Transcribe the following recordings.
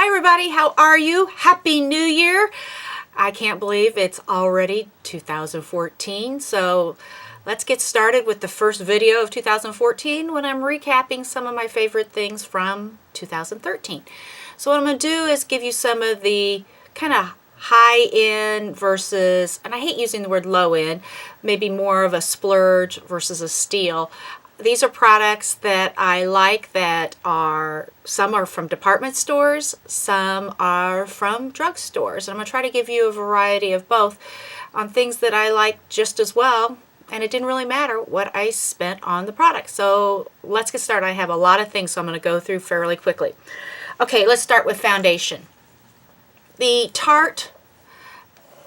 Hi everybody, how are you? Happy New Year! I can't believe it's already 2014, so let's get started with the first video of 2014 when I'm recapping some of my favorite things from 2013. So what I'm going to do is give you some of the kind of high-end versus, and I hate using the word low-end, maybe more of a splurge versus a steal. These are products that I like that are, some are from department stores, some are from drugstores. And I'm going to try to give you a variety of both on things that I like just as well. And it didn't really matter what I spent on the product. So let's get started. I have a lot of things, so I'm going to go through fairly quickly. Okay, let's start with foundation. The Tarte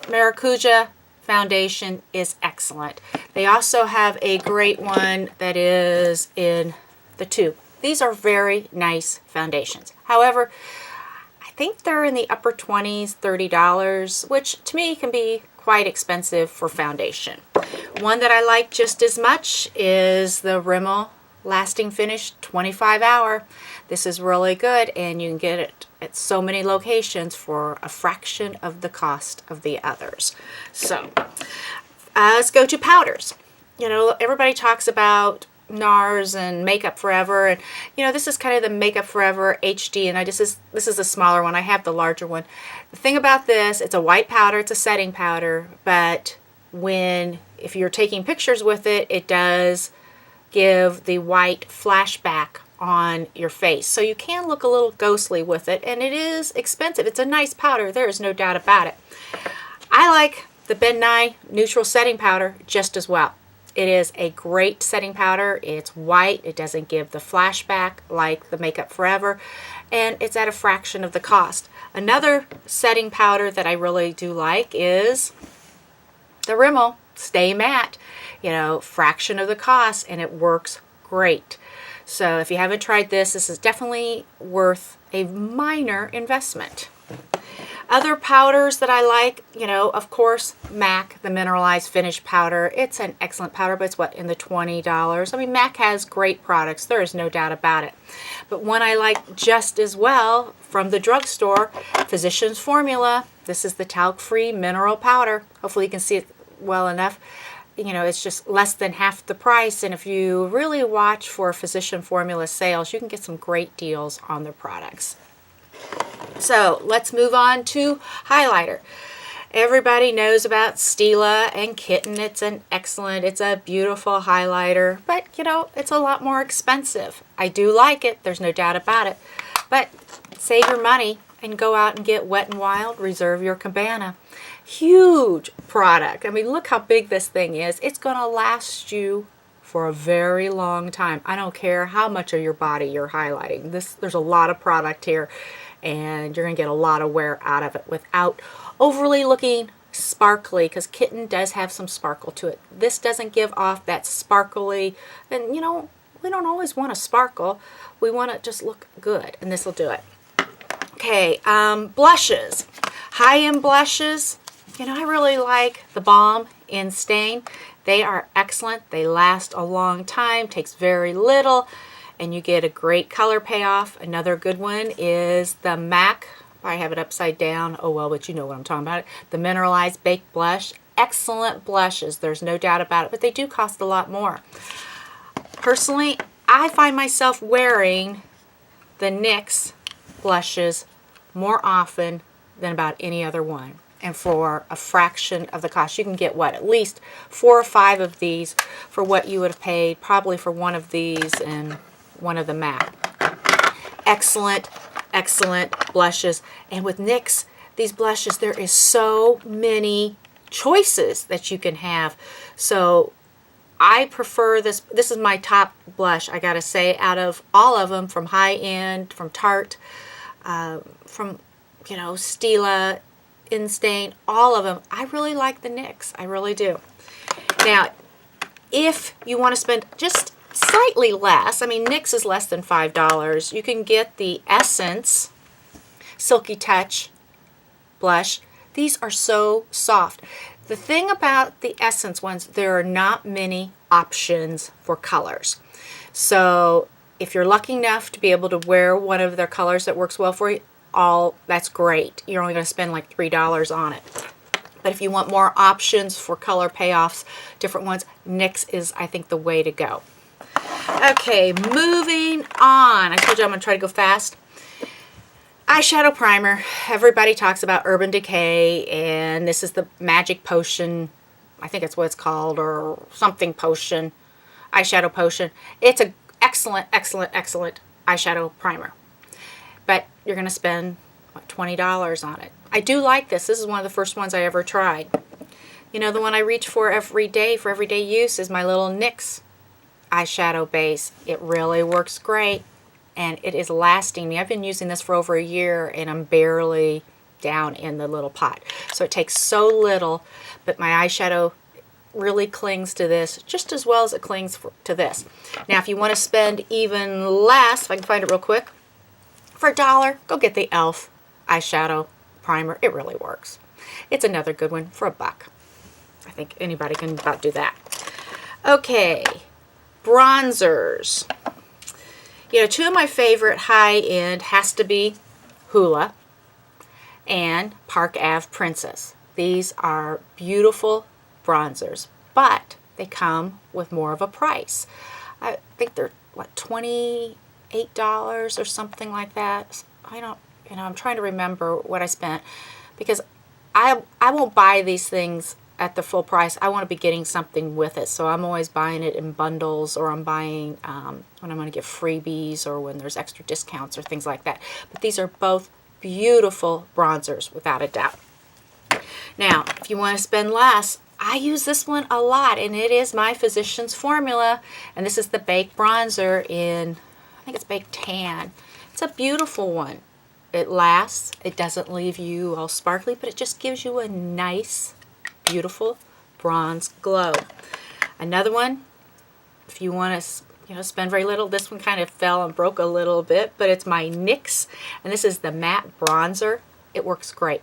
Maracuja foundation is excellent. They also have a great one that is in the tube. These are very nice foundations. However, I think they're in the upper 20s, $30, which to me can be quite expensive for foundation. One that I like just as much is the Rimmel Lasting Finish 25 Hour. This is really good, and you can get it at so many locations for a fraction of the cost of the others. So let's go to powders. You know, everybody talks about NARS and Makeup Forever, and you know, this is kind of the Makeup Forever HD, and this is a smaller one. I have the larger one. The thing about this, it's a white powder, it's a setting powder, but if you're taking pictures with it, it does give the white flashback on your face. So you can look a little ghostly with it, and it is expensive. It's a nice powder, there is no doubt about it. I like the Ben Nye Neutral Setting Powder just as well. It is a great setting powder. It's white. It doesn't give the flashback like the Makeup Forever, and it's at a fraction of the cost. Another setting powder that I really do like is the Rimmel Stay Matte. You know, fraction of the cost, and it works great. So if you haven't tried this, this is definitely worth a minor investment. Other powders that I like, you know, of course, MAC, the Mineralized Finish Powder. It's an excellent powder, but it's what, in the $20? I mean, MAC has great products. There is no doubt about it. But one I like just as well from the drugstore, Physicians Formula. This is the talc-free mineral powder. Hopefully you can see it well enough. You know, it's just less than half the price, and if you really watch for Physician Formula sales, you can get some great deals on their products. So let's move on to highlighter. Everybody knows about Stila and Kitten. It's a beautiful highlighter, but you know, it's a lot more expensive. I do like it, there's no doubt about it, but save your money and go out and get Wet n Wild Reserve Your Cabana. Huge product. I mean, look how big this thing is. It's going to last you for a very long time. I don't care how much of your body you're highlighting. There's a lot of product here, and you're going to get a lot of wear out of it without overly looking sparkly, because Kitten does have some sparkle to it. This doesn't give off that sparkly, and you know, we don't always want to sparkle. We want to just look good, and this will do it. Okay, blushes. High-end blushes. You know, I really like the Balm in Stain. They are excellent. They last a long time, takes very little, and you get a great color payoff. Another good one is the MAC. I have it upside down. Oh well, but you know what I'm talking about. The Mineralized Baked Blush. Excellent blushes. There's no doubt about it, but they do cost a lot more. Personally, I find myself wearing the NYX blushes more often than about any other one, and for a fraction of the cost. You can get what, at least 4 or 5 of these for what you would have paid probably for one of these and one of the MAC. Excellent blushes. And with NYX, these blushes, there is so many choices that you can have. So I prefer this. This is my top blush, I gotta say, out of all of them, from high-end, from Tarte, from, you know, Stila, In Stain, all of them. I really like the NYX. I really do. Now, if you want to spend just slightly less, I mean, NYX is less than $5. You can get the Essence Silky Touch blush. These are so soft. The thing about the Essence ones, there are not many options for colors. So if you're lucky enough to be able to wear one of their colors that works well for you, that's great. You're only going to spend like $3 on it. But if you want more options for color payoffs, different ones, NYX is, I think, the way to go. Okay, moving on. I told you I'm going to try to go fast. Eyeshadow primer. Everybody talks about Urban Decay, and this is the Magic Potion. I think that's what it's called, or something potion. Eyeshadow potion. It's an excellent, excellent, excellent eyeshadow primer. But you're going to spend, what, $20 on it. I do like this. This is one of the first ones I ever tried. You know, the one I reach for everyday use is my little NYX eyeshadow base. It really works great, and it is lasting me. I've been using this for over a year, and I'm barely down in the little pot. So it takes so little, but my eyeshadow really clings to this just as well as it clings to this. Now, if you want to spend even less, if I can find it real quick, for $1, go get the e.l.f. eyeshadow primer. It really works. It's another good one for $1. I think anybody can about do that. Okay, bronzers. You know, two of my favorite high-end has to be Hoola and Park Ave Princess. These are beautiful bronzers, but they come with more of a price. I think they're, what, $28 or something like that. I'm trying to remember what I spent, because I won't buy these things at the full price. I want to be getting something with it, so I'm always buying it in bundles, or I'm buying when I'm going to get freebies or when there's extra discounts or things like that. But these are both beautiful bronzers, without a doubt. Now, if you want to spend less, I use this one a lot, and it is my Physicians Formula, and this is the Baked Bronzer in, I think it's Baked Tan. It's a beautiful one. It lasts. It doesn't leave you all sparkly, but it just gives you a nice, beautiful bronze glow. Another one, if you want to spend very little, this one kind of fell and broke a little bit, but it's my NYX, and this is the Matte Bronzer. It works great.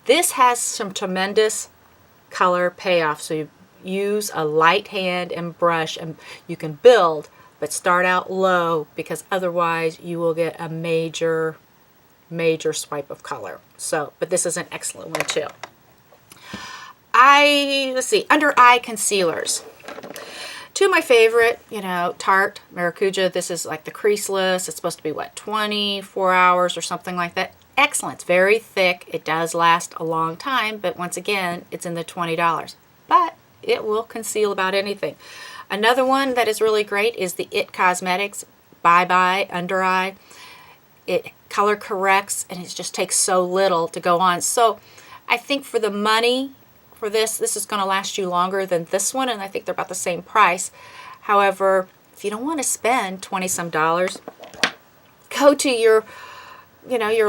This has some tremendous color payoff, so you use a light hand and brush, and you can build, but start out low, because otherwise you will get a major swipe of color. So, but this is an excellent one too. Let's see, under eye concealers. Two of my favorite, Tarte Maracuja. This is like the creaseless. It's supposed to be, what, 24 hours or something like that. Excellent. It's very thick. It does last a long time, but once again, it's in the $20. But it will conceal about anything. Another one that is really great is the IT Cosmetics Bye Bye Under Eye. It color corrects, and it just takes so little to go on. So I think for the money for this is going to last you longer than this one, and I think they're about the same price. However, if you don't want to spend $20-some, go to your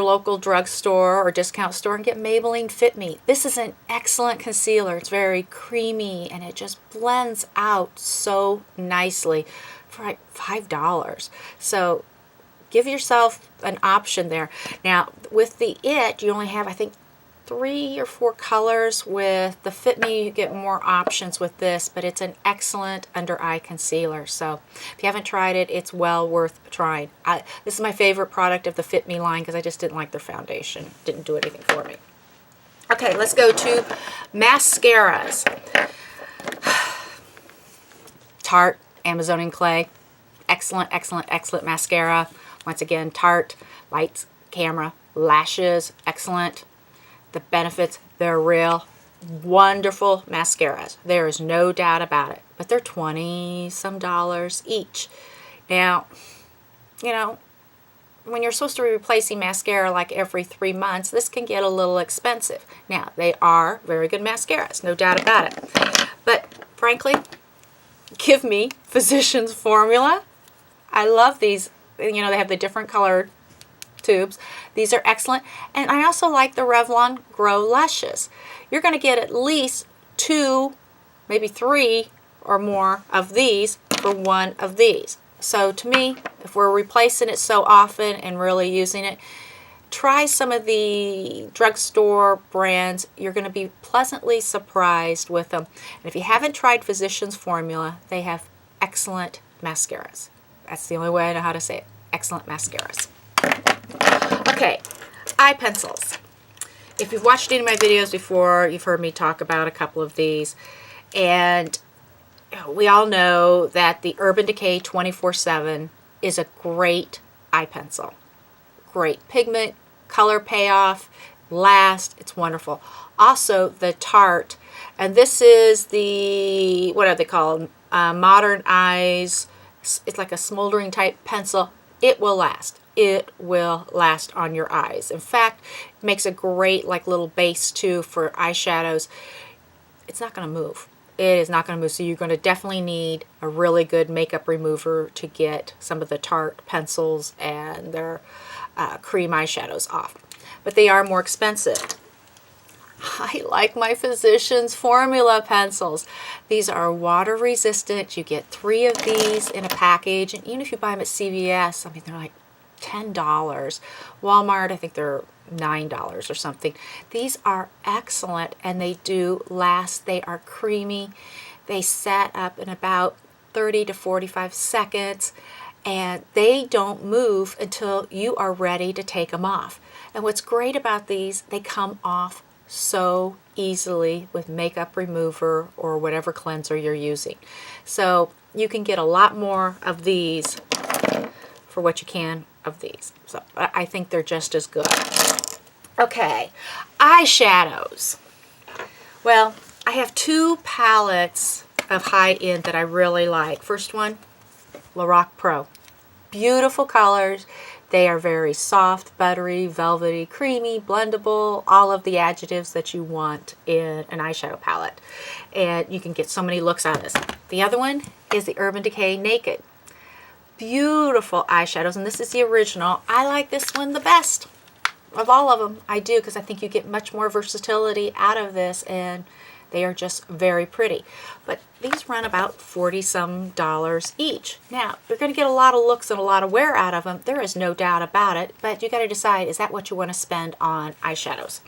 local drugstore or discount store and get Maybelline Fit Me. This is an excellent concealer. It's very creamy, and it just blends out so nicely for like $5. So give yourself an option there. Now, with the IT, you only have, I think, 3 or 4 colors. With the Fit Me, you get more options with this, but it's an excellent under eye concealer. So if you haven't tried it, it's well worth trying. This is my favorite product of the Fit Me line, because I just didn't like their foundation. Didn't do anything for me. Okay, let's go to mascaras. Tarte Amazonian Clay. Excellent, excellent, excellent mascara. Once again, Tarte, lights, camera, lashes, excellent. The benefits, they're real. Wonderful mascaras. There is no doubt about it. But they're $20-some each. Now, when you're supposed to be replacing mascara like every 3 months, this can get a little expensive. Now, they are very good mascaras, no doubt about it. But frankly, give me Physicians Formula. I love these. They have the different colored tubes. These are excellent. And I also like the Revlon Grow Luscious. You're going to get at least 2, maybe 3 or more of these for one of these. So to me, if we're replacing it so often and really using it, try some of the drugstore brands. You're going to be pleasantly surprised with them. And if you haven't tried Physicians Formula, they have excellent mascaras. That's the only way I know how to say it. Excellent mascaras. Okay, eye pencils. If you've watched any of my videos before, you've heard me talk about a couple of these. And we all know that the Urban Decay 24/7 is a great eye pencil. Great pigment, color payoff, last, it's wonderful. Also the Tarte, and this is the, what are they called? Modern Eyes. It's like a smoldering type pencil. It will last. It will last on your eyes. In fact, it makes a great like little base too for eyeshadows. It's not going to move. It is not going to move, so you're going to definitely need a really good makeup remover to get some of the Tarte pencils and their cream eyeshadows off. But they are more expensive. I like my Physicians Formula pencils. These are water resistant. You get 3 of these in a package, and even if you buy them at CVS, I mean, they're like $10. Walmart, I think they're $9 or something. These are excellent, and they do last. They are creamy. They set up in about 30 to 45 seconds, and they don't move until you are ready to take them off. And what's great about these, they come off so easily with makeup remover or whatever cleanser you're using. So you can get a lot more of these for what you can of these. So I think they're just as good. Okay, eyeshadows. Well, I have 2 palettes of high-end that I really like. First one, Lorac Pro. Beautiful colors. They are very soft, buttery, velvety, creamy, blendable, all of the adjectives that you want in an eyeshadow palette. And you can get so many looks out of this. The other one is the Urban Decay Naked. Beautiful eyeshadows, and this is the original. I like this one the best of all of them. I do, because I think you get much more versatility out of this, and they are just very pretty. But these run about $40-some each. Now, you're going to get a lot of looks and a lot of wear out of them. There is no doubt about it, but you got to decide, is that what you want to spend on eyeshadows?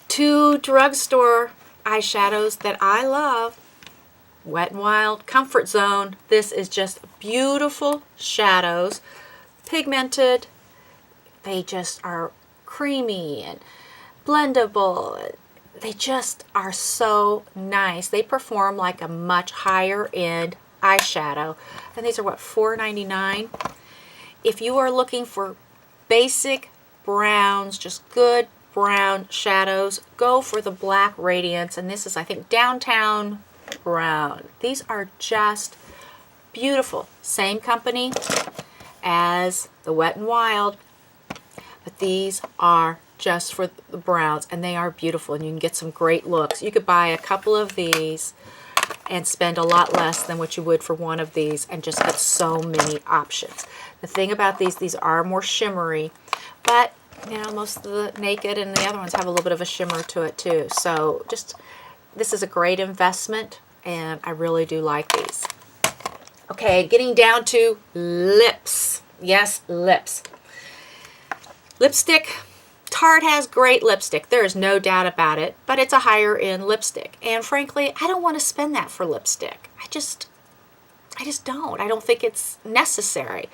2 drugstore eyeshadows that I love. Wet n Wild Comfort Zone. This is just beautiful shadows, pigmented. They just are creamy and blendable. They just are so nice. They perform like a much higher end eyeshadow. And these are what, $4.99? If you are looking for basic browns, just good brown shadows, go for the Black Radiance. And this is, I think, Downtown Brown. These are just beautiful. Same company as the Wet n Wild, but these are just for the browns, and they are beautiful, and you can get some great looks. You could buy a couple of these and spend a lot less than what you would for one of these and just get so many options. The thing about these are more shimmery, but you know, most of the Naked and the other ones have a little bit of a shimmer to it too. So just, this is a great investment, and I really do like these. Okay, getting down to lips. Yes, lips. Lipstick. Tarte has great lipstick. There is no doubt about it, but it's a higher end lipstick. And frankly, I don't want to spend that for lipstick. I just don't. I don't think it's necessary.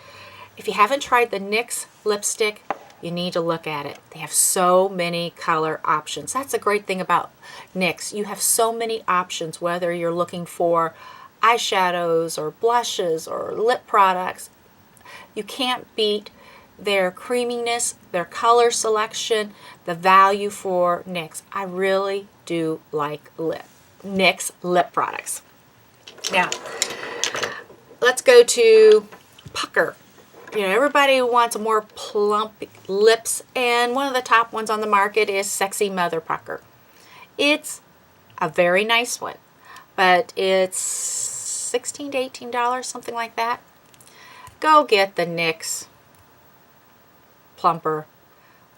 If you haven't tried the NYX lipstick, you need to look at it. They have so many color options. That's a great thing about NYX. You have so many options, whether you're looking for eyeshadows or blushes or lip products. You can't beat their creaminess, their color selection, the value for NYX. I really do like NYX lip products. Now, let's go to pucker. You know, everybody wants more plump lips, and one of the top ones on the market is Sexy Mother Pucker. It's a very nice one, but it's $16 to $18, something like that. Go get the NYX plumper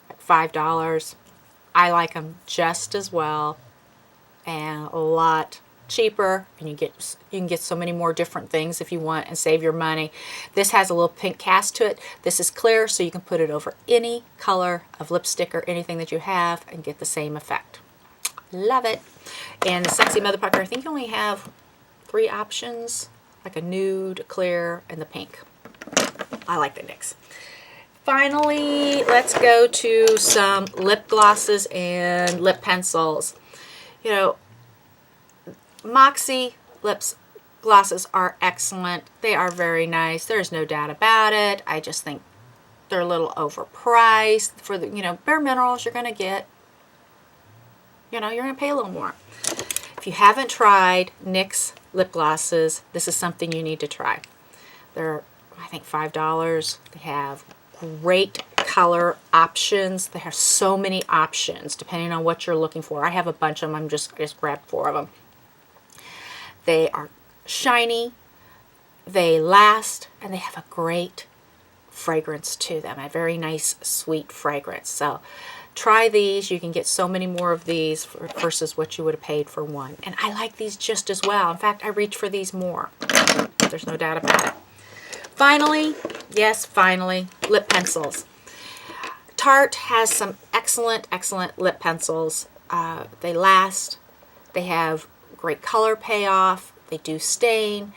at $5. I like them just as well, and a lot cheaper, and you can get so many more different things if you want and save your money. This has a little pink cast to it. This is clear, so you can put it over any color of lipstick or anything that you have and get the same effect. Love it. And the Sexy Mother Pucker, I think you only have 3 options, like a nude, clear, and the pink. I like the NYX. finally, let's go to some lip glosses and lip pencils. You know, Moxie lips glosses are excellent. They are very nice. There's no doubt about it. I just think they're a little overpriced for the, bare minerals you're going to get. You're going to pay a little more. If you haven't tried NYX lip glosses, this is something you need to try. They're, I think, $5. They have great color options. They have so many options depending on what you're looking for. I have a bunch of them. I just grabbed 4 of them. They are shiny, they last, and they have a great fragrance to them. A very nice, sweet fragrance. So try these. You can get so many more of these versus what you would have paid for one. And I like these just as well. In fact, I reach for these more. There's no doubt about it. Finally, yes, finally, lip pencils. Tarte has some excellent, excellent lip pencils. They last. They have great color payoff. They do stain.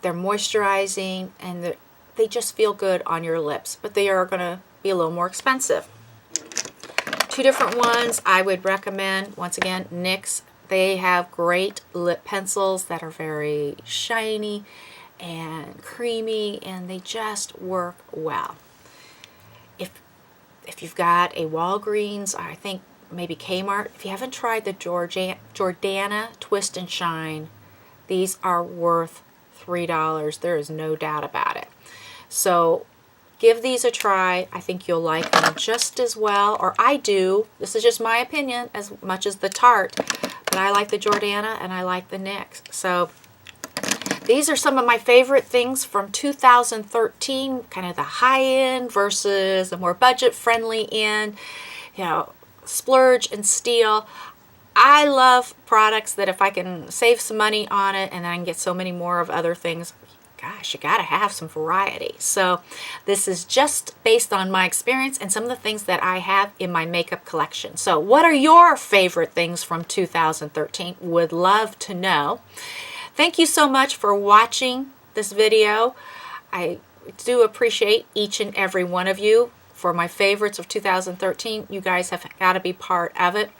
They're moisturizing, and they just feel good on your lips, but they are going to be a little more expensive. 2 different ones I would recommend. Once again, NYX. They have great lip pencils that are very shiny and creamy, and they just work well. If you've got a Walgreens, I think maybe Kmart, if you haven't tried the Jordana Twist and Shine, these are worth $3. There is no doubt about it. So give these a try. I think you'll like them just as well, or I do. This is just my opinion as much as the Tarte, but I like the Jordana and I like the NYX. So these are some of my favorite things from 2013, kind of the high end versus the more budget friendly end. Splurge and Steal. I love products that if I can save some money on it and then I can get so many more of other things, gosh, you gotta have some variety. So this is just based on my experience and some of the things that I have in my makeup collection. So what are your favorite things from 2013? Would love to know. Thank you so much for watching this video. I do appreciate each and every one of you. For my favorites of 2013, you guys have got to be part of it.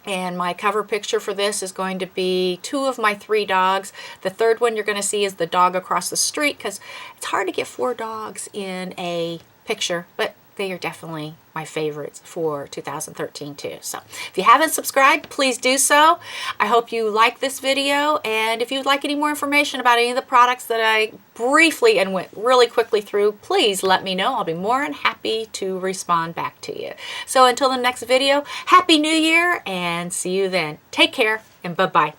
And my cover picture for this is going to be 2 of my 3 dogs. The third one you're going to see is the dog across the street, because it's hard to get 4 dogs in a picture, but they are definitely my favorites for 2013 too. So if you haven't subscribed, please do so. I hope you like this video, and if you'd like any more information about any of the products that I briefly and went really quickly through, please let me know. I'll be more than happy to respond back to you. So until the next video, Happy New Year, and see you then. Take care, and bye-bye.